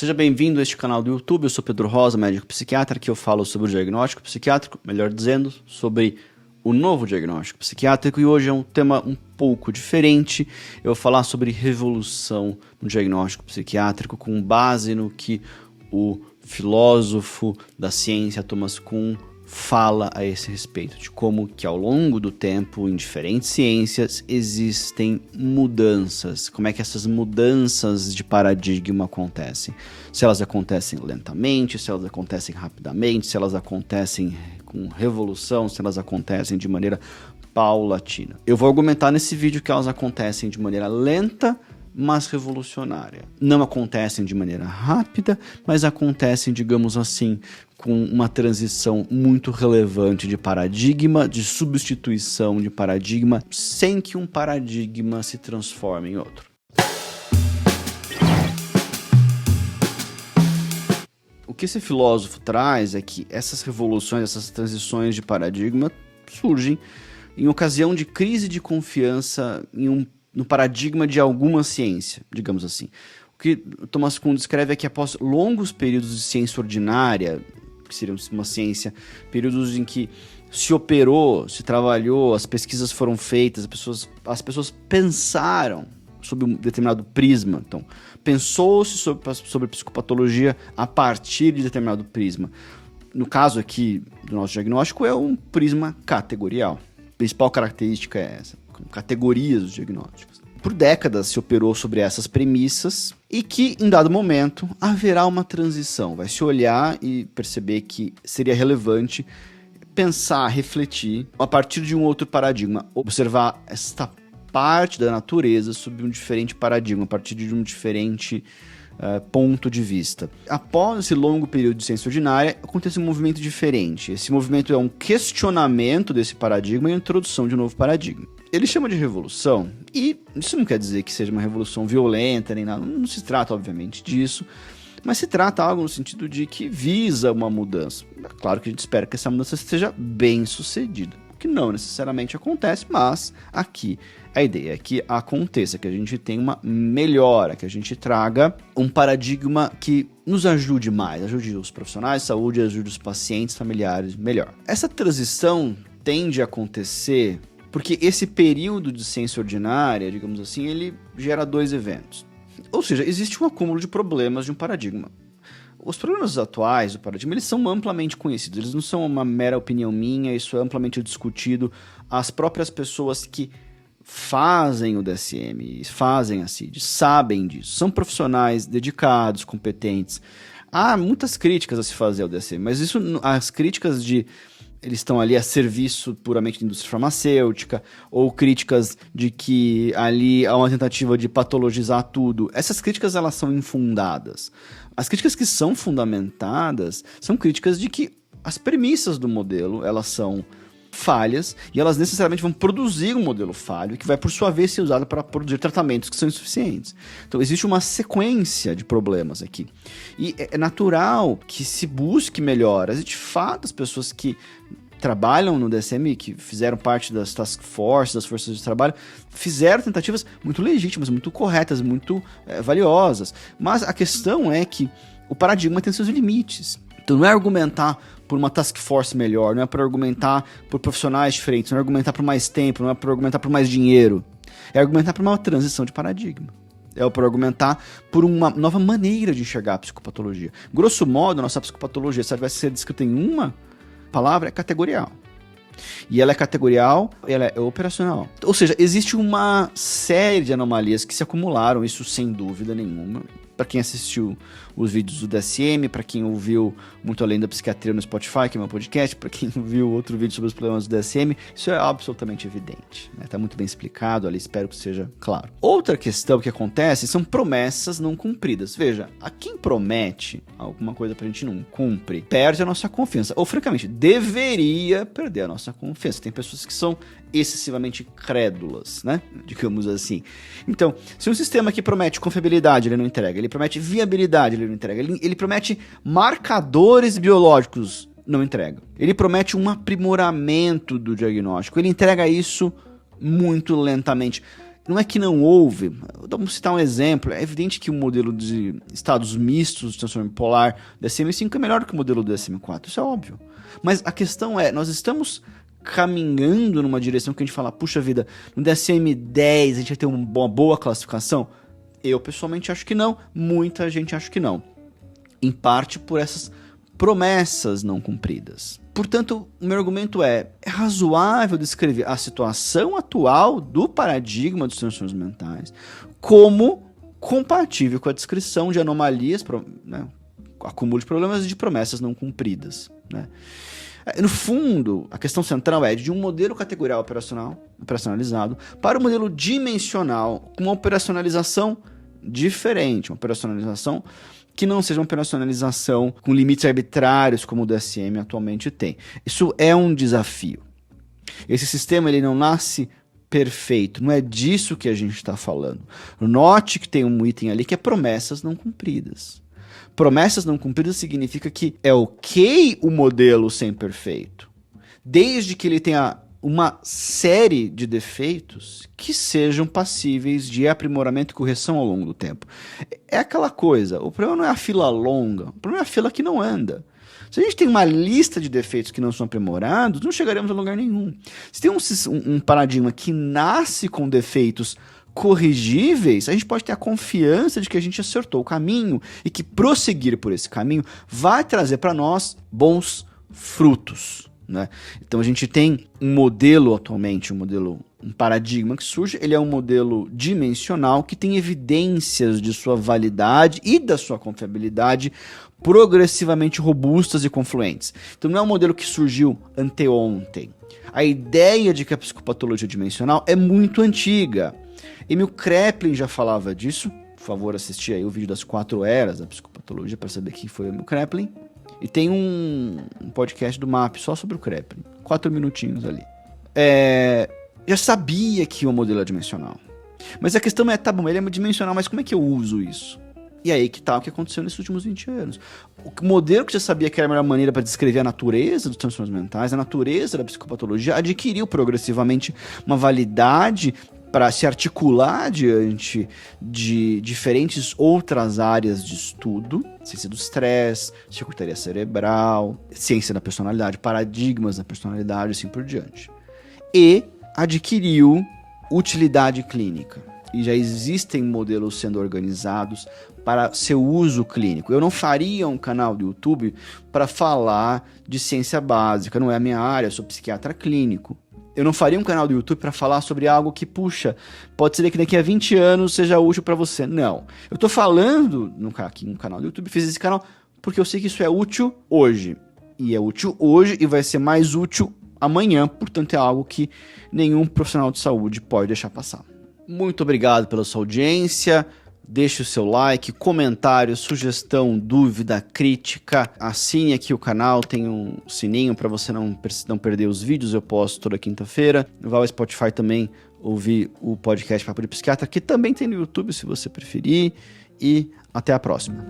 Seja bem-vindo a este canal do YouTube. Eu sou Pedro Rosa, médico psiquiatra, que eu falo sobre o diagnóstico psiquiátrico, melhor dizendo, sobre o novo diagnóstico psiquiátrico, e hoje é um tema um pouco diferente. Eu vou falar sobre revolução no diagnóstico psiquiátrico com base no que o filósofo da ciência Thomas Kuhn fala a esse respeito, de como que ao longo do tempo, em diferentes ciências, existem mudanças, como é que essas mudanças de paradigma acontecem, se elas acontecem lentamente, se elas acontecem rapidamente, se elas acontecem com revolução, se elas acontecem de maneira paulatina. Eu vou argumentar nesse vídeo que elas acontecem de maneira lenta, mas revolucionária. Não acontecem de maneira rápida, mas acontecem, digamos assim, com uma transição muito relevante de paradigma, de substituição de paradigma, sem que um paradigma se transforme em outro. O que esse filósofo traz é que essas revoluções, essas transições de paradigma surgem em ocasião de crise de confiança no paradigma de alguma ciência, digamos assim. O que Thomas Kuhn descreve é que após longos períodos de ciência ordinária, que seria uma ciência, períodos em que se operou, se trabalhou, as pesquisas foram feitas, as pessoas pensaram sob um determinado prisma. Então, pensou-se sobre psicopatologia a partir de determinado prisma. No caso aqui do nosso diagnóstico, é um prisma categorial. A principal característica é essa, categorias dos diagnósticos. Por décadas se operou sobre essas premissas e que, em dado momento, haverá uma transição. Vai se olhar e perceber que seria relevante pensar, refletir a partir de um outro paradigma, observar esta parte da natureza sob um diferente paradigma, a partir de um diferente ponto de vista. Após esse longo período de ciência ordinária, acontece um movimento diferente. Esse movimento é um questionamento desse paradigma e a introdução de um novo paradigma. Ele chama de revolução, e isso não quer dizer que seja uma revolução violenta nem nada, não se trata, obviamente, disso, mas se trata algo no sentido de que visa uma mudança. É claro que a gente espera que essa mudança seja bem sucedida, o que não necessariamente acontece, mas aqui a ideia é que aconteça, que a gente tenha uma melhora, que a gente traga um paradigma que nos ajude mais, ajude os profissionais de saúde, ajude os pacientes, familiares melhor. Essa transição tende a acontecer porque esse período de ciência ordinária, digamos assim, ele gera dois eventos. Ou seja, existe um acúmulo de problemas de um paradigma. Os problemas atuais do paradigma, eles são amplamente conhecidos, eles não são uma mera opinião minha, isso é amplamente discutido. As próprias pessoas que fazem o DSM, fazem a CID, sabem disso, são profissionais dedicados, competentes. Há muitas críticas a se fazer ao DSM, mas as críticas eles estão ali a serviço puramente da indústria farmacêutica, ou críticas de que ali há uma tentativa de patologizar tudo. Essas críticas, elas são infundadas. As críticas que são fundamentadas são críticas de que as premissas do modelo, elas são falhas, e elas necessariamente vão produzir um modelo falho, que vai, por sua vez, ser usado para produzir tratamentos que são insuficientes. Então, existe uma sequência de problemas aqui. E é natural que se busque melhoras, e de fato, as pessoas que trabalham no DSM, que fizeram parte das task forces, das forças de trabalho, fizeram tentativas muito legítimas, muito corretas, muito valiosas. Mas a questão é que o paradigma tem seus limites. Então não é argumentar por uma task force melhor, não é para argumentar por profissionais diferentes, não é argumentar por mais tempo, não é para argumentar por mais dinheiro. É argumentar por uma transição de paradigma. É para argumentar por uma nova maneira de enxergar a psicopatologia. Grosso modo, a nossa psicopatologia, se ela tivesse sido descrita em uma palavra, é categorial. E ela é categorial, ela é operacional. Ou seja, existe uma série de anomalias que se acumularam, isso sem dúvida nenhuma. Para quem assistiu os vídeos do DSM, para quem ouviu Muito Além da Psiquiatria no Spotify, que é meu podcast, para quem viu outro vídeo sobre os problemas do DSM, isso é absolutamente evidente. Está muito bem explicado ali, espero que seja claro. Outra questão que acontece são promessas não cumpridas. Veja, a quem promete alguma coisa para a gente não cumpre, perde a nossa confiança. Ou, francamente, deveria perder a nossa confiança. Tem pessoas que são excessivamente crédulas, né? Digamos assim. Então, se um sistema que promete confiabilidade, ele não entrega. Ele promete viabilidade, ele não entrega. Ele promete marcadores biológicos, não entrega. Ele promete um aprimoramento do diagnóstico. Ele entrega isso muito lentamente. Não é que não houve, vamos citar um exemplo, é evidente que o modelo de estados mistos de transtorno bipolar DSM-5 é melhor que o modelo do DSM-4, isso é óbvio. Mas a questão é, nós estamos caminhando numa direção que a gente fala, puxa vida, no DSM-10 a gente vai ter uma boa classificação? Eu pessoalmente acho que não, muita gente acha que não. Em parte por essas promessas não cumpridas. Portanto, o meu argumento é razoável descrever a situação atual do paradigma dos transtornos mentais como compatível com a descrição de anomalias, né, acúmulo de problemas e de promessas não cumpridas. Né? No fundo, a questão central é de um modelo categorial operacionalizado para um modelo dimensional com uma operacionalização diferente, uma operacionalização que não seja uma operacionalização com limites arbitrários como o DSM atualmente tem. Isso é um desafio. Esse sistema ele não nasce perfeito, não é disso que a gente está falando. Note que tem um item ali que é promessas não cumpridas. Promessas não cumpridas significa que é ok o modelo ser imperfeito, desde que ele tenha uma série de defeitos que sejam passíveis de aprimoramento e correção ao longo do tempo. É aquela coisa, o problema não é a fila longa, o problema é a fila que não anda. Se a gente tem uma lista de defeitos que não são aprimorados, não chegaremos a lugar nenhum. Se tem um paradigma que nasce com defeitos corrigíveis, a gente pode ter a confiança de que a gente acertou o caminho e que prosseguir por esse caminho vai trazer para nós bons frutos. Né? Então a gente tem um modelo atualmente, um paradigma que surge, ele é um modelo dimensional que tem evidências de sua validade e da sua confiabilidade progressivamente robustas e confluentes. Então não é um modelo que surgiu anteontem. A ideia de que a psicopatologia dimensional é muito antiga. Emil Kraepelin já falava disso. Por favor, assistir aí o vídeo das 4 eras da psicopatologia para saber quem foi o Emil Kraepelin. E tem um podcast do MAP só sobre o Kraepelin. 4 minutinhos ali. Já sabia que o modelo é dimensional. Mas a questão é, tá bom, ele é dimensional, mas como é que eu uso isso? E aí que tá o que aconteceu nesses últimos 20 anos. O modelo que já sabia que era a melhor maneira para descrever a natureza dos transtornos mentais, a natureza da psicopatologia, adquiriu progressivamente uma validade para se articular diante de diferentes outras áreas de estudo, ciência do estresse, circuitaria cerebral, ciência da personalidade, paradigmas da personalidade, assim por diante. E adquiriu utilidade clínica. E já existem modelos sendo organizados para seu uso clínico. Eu não faria um canal do YouTube para falar de ciência básica, não é a minha área, eu sou psiquiatra clínico. Eu não faria um canal do YouTube para falar sobre algo que, puxa, pode ser que daqui a 20 anos seja útil para você. Não. Eu estou falando aqui no canal do YouTube, fiz esse canal porque eu sei que isso é útil hoje. E é útil hoje e vai ser mais útil amanhã, portanto é algo que nenhum profissional de saúde pode deixar passar. Muito obrigado pela sua audiência. Deixe o seu like, comentário, sugestão, dúvida, crítica. Assine aqui o canal, tem um sininho para você não perder os vídeos. Eu posto toda quinta-feira. Vá ao Spotify também ouvir o podcast Papo de Psiquiatra, que também tem no YouTube se você preferir. E até a próxima.